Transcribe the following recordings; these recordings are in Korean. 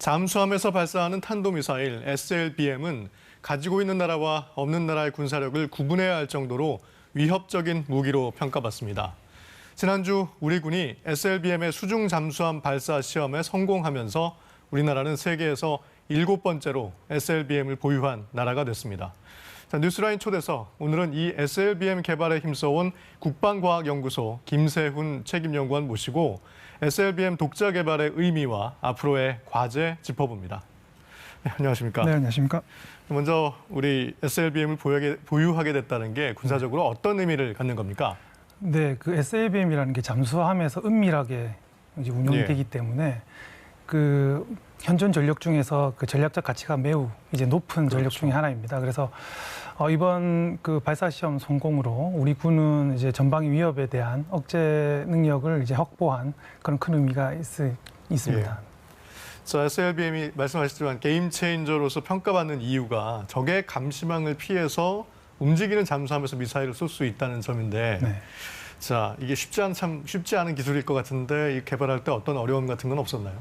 잠수함에서 발사하는 탄도미사일 SLBM은 가지고 있는 나라와 없는 나라의 군사력을 구분해야 할 정도로 위협적인 무기로 평가받습니다. 지난주 우리 군이 SLBM의 수중 잠수함 발사 시험에 성공하면서 우리나라는 세계에서 7번째로 SLBM을 보유한 나라가 됐습니다. 자, 뉴스라인 초대석, 오늘은 이 SLBM 개발에 힘써온 국방과학연구소 김세훈 책임연구원 모시고 SLBM 독자 개발의 의미와 앞으로의 과제 짚어봅니다. 네, 안녕하십니까? 네, 안녕하십니까? 먼저 우리 SLBM을 보유하게 됐다는 게 군사적으로 어떤 의미를 갖는 겁니까? 네, 그 SLBM이라는 게 잠수함에서 은밀하게 이제 운영되기 때문에 그 현존 전력 중에서 그 전략적 가치가 매우 이제 높은 전력 중에 하나입니다. 그래서 이번 그 발사 시험 성공으로 우리 군은 이제 전방위 위협에 대한 억제 능력을 이제 확보한 그런 큰 의미가 있습니다. 자, SLBM이 말씀하셨지만 게임 체인저로서 평가받는 이유가 적의 감시망을 피해서 움직이는 잠수함에서 미사일을 쏠 수 있다는 점인데, 자, 이게 쉽지 않은 기술일 것 같은데 이 개발할 때 어떤 어려움 같은 건 없었나요?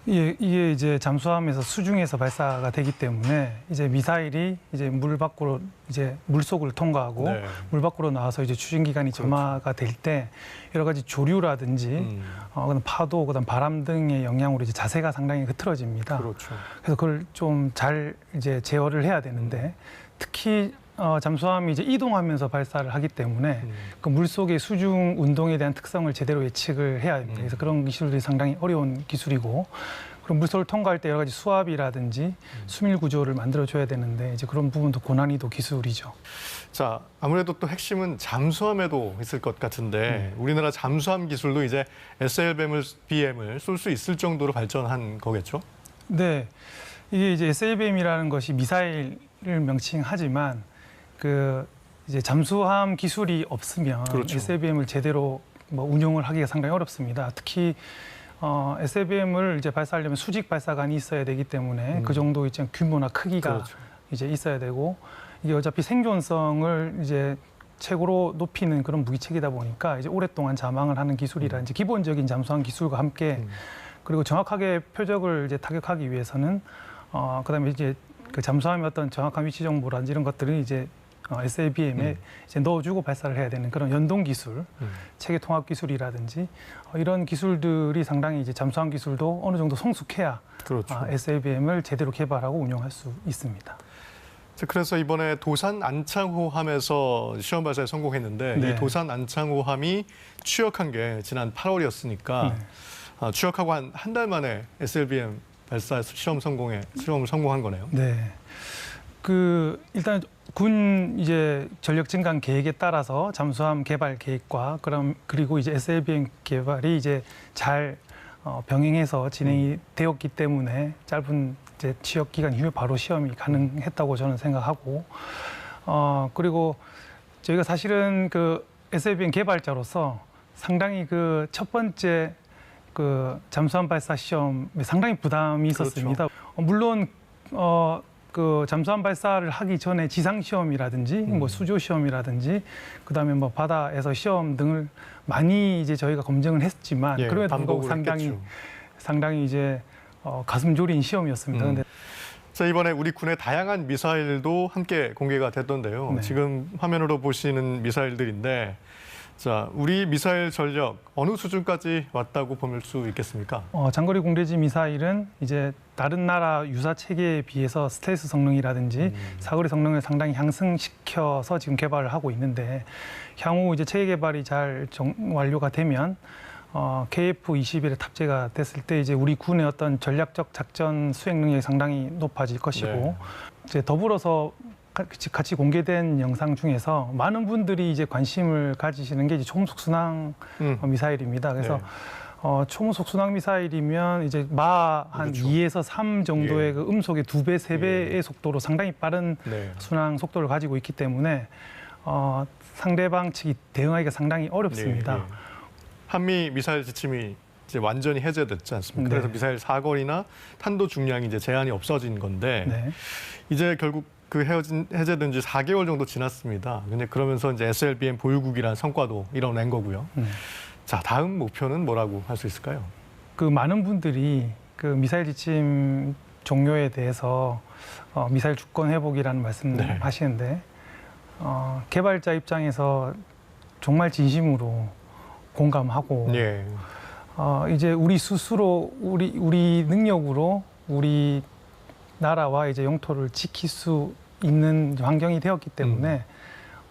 이게 이제 잠수함에서 수중에서 발사가 되기 때문에 이제 미사일이 이제 물 밖으로 이제 물속을 통과하고 물 밖으로 나와서 이제 추진 기간이 점화가 될 때 여러 가지 조류라든지 그다음 파도, 그다음 바람 등의 영향으로 이제 자세가 상당히 흐트러집니다. 그래서 그걸 좀 잘 이제 제어를 해야 되는데 특히 잠수함이 이제 이동하면서 발사를 하기 때문에 그 물속의 수중 운동에 대한 특성을 제대로 예측을 해야 됩니다. 그래서 그런 기술들이 상당히 어려운 기술이고, 그럼 물속을 통과할 때 여러 가지 수압이라든지 수밀 구조를 만들어줘야 되는데 이제 그런 부분도 고난이도 기술이죠. 자, 아무래도 또 핵심은 잠수함에도 있을 것 같은데 우리나라 잠수함 기술도 이제 SLBM을 쏠 수 있을 정도로 발전한 거겠죠? 네, 이게 이제 SLBM이라는 것이 미사일을 명칭하지만 그 이제 잠수함 기술이 없으면 SLBM을 제대로 운용을 하기가 상당히 어렵습니다. 특히 SLBM을 이제 발사하려면 수직 발사관이 있어야 되기 때문에 그 정도 이제 규모나 크기가 이제 있어야 되고, 이게 어차피 생존성을 이제 최고로 높이는 그런 무기체계다 보니까 이제 오랫동안 자망을 하는 기술이라든지 기본적인 잠수함 기술과 함께 그리고 정확하게 표적을 이제 타격하기 위해서는 그다음에 이제 그 잠수함의 어떤 정확한 위치 정보라든지 이런 것들은 이제 SLBM에 이제 넣어주고 발사를 해야 되는 그런 연동 기술, 체계 통합 기술이라든지 이런 기술들이 상당히 이제 잠수함 기술도 어느 정도 성숙해야 SLBM을 제대로 개발하고 운용할 수 있습니다. 그래서 이번에 도산 안창호함에서 시험 발사에 성공했는데 이 도산 안창호함이 취역한 게 지난 8월이었으니까 취역하고 한 달 만에 SLBM 발사 시험을 성공한 거네요. 네. 그 일단 군 이제 전력 증강 계획에 따라서 잠수함 개발 계획과 그리고 이제 SLBM 개발이 이제 잘 병행해서 진행이 되었기 때문에 짧은 이제 취역 기간 이후에 바로 시험이 가능했다고 저는 생각하고, 그리고 저희가 사실은 그 SLBM 개발자로서 상당히 그 첫 번째 그 잠수함 발사 시험에 상당히 부담이 있었습니다. 물론 그 잠수함 발사를 하기 전에 지상 시험이라든지 뭐 수조 시험이라든지 그다음에 뭐 바다에서 시험 등을 많이 이제 저희가 검증을 했지만 그럼에도 불구하고 상당히 이제 가슴 졸인 시험이었습니다. 근데 자, 이번에 우리 군의 다양한 미사일도 함께 공개가 됐던데요. 지금 화면으로 보시는 미사일들인데, 자, 우리 미사일 전력 어느 수준까지 왔다고 볼 수 있겠습니까? 장거리 공대지 미사일은 이제 다른 나라 유사 체계에 비해서 스텔스 성능이라든지 사거리 성능을 상당히 향상시켜서 지금 개발을 하고 있는데, 향후 이제 체계 개발이 잘 완료가 되면 KF-21에 탑재가 됐을 때 이제 우리 군의 어떤 전략적 작전 수행 능력이 상당히 높아질 것이고, 이제 더불어서 같이 공개된 영상 중에서 많은 분들이 이제 관심을 가지시는 게 이제 초음속 순항 미사일입니다. 그래서 초음속 순항 미사일이면 이제 한 2에서 3 정도의 그 음속의 2배, 3배의 속도로 상당히 빠른 순항 속도를 가지고 있기 때문에 상대방 측이 대응하기가 상당히 어렵습니다. 한미 미사일 지침이 이제 완전히 해제됐지 않습니까? 그래서 미사일 사거리나 탄도 중량이 이제 제한이 없어진 건데 이제 결국 그 해제된 지 4개월 정도 지났습니다. 근데 그러면서 이제 SLBM 보유국이라는 성과도 이뤄낸 거고요. 자, 다음 목표는 뭐라고 할 수 있을까요? 그 많은 분들이 그 미사일 지침 종료에 대해서 미사일 주권 회복이라는 말씀하시는데 개발자 입장에서 정말 진심으로 공감하고 예. 이제 우리 스스로 우리 능력으로 우리 나라와 이제 영토를 지킬 수 있는 환경이 되었기 때문에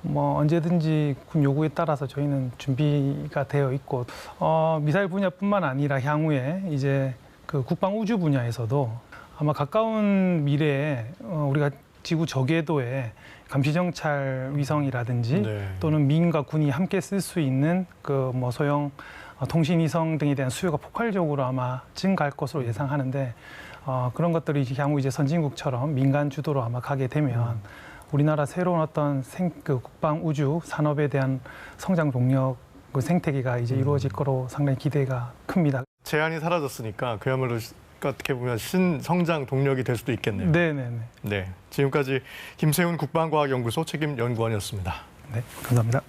뭐 언제든지 군 요구에 따라서 저희는 준비가 되어 있고 미사일 분야뿐만 아니라 향후에 이제 그 국방 우주 분야에서도 아마 가까운 미래에 우리가 지구 저궤도에 감시정찰 위성이라든지 네. 또는 민과 군이 함께 쓸 수 있는 그 뭐 소형 통신위성 등에 대한 수요가 폭발적으로 아마 증가할 것으로 예상하는데 그런 것들이 향후 이제 선진국처럼 민간 주도로 아마 가게 되면 우리나라 새로운 어떤 그 국방 우주 산업에 대한 성장 동력 그 생태계가 이제 이루어질 거로 상당히 기대가 큽니다. 제한이 사라졌으니까 그야말로 어떻게 보면 신성장 동력이 될 수도 있겠네요. 네네네. 네, 지금까지 김세훈 국방과학연구소 책임 연구원이었습니다. 네, 감사합니다.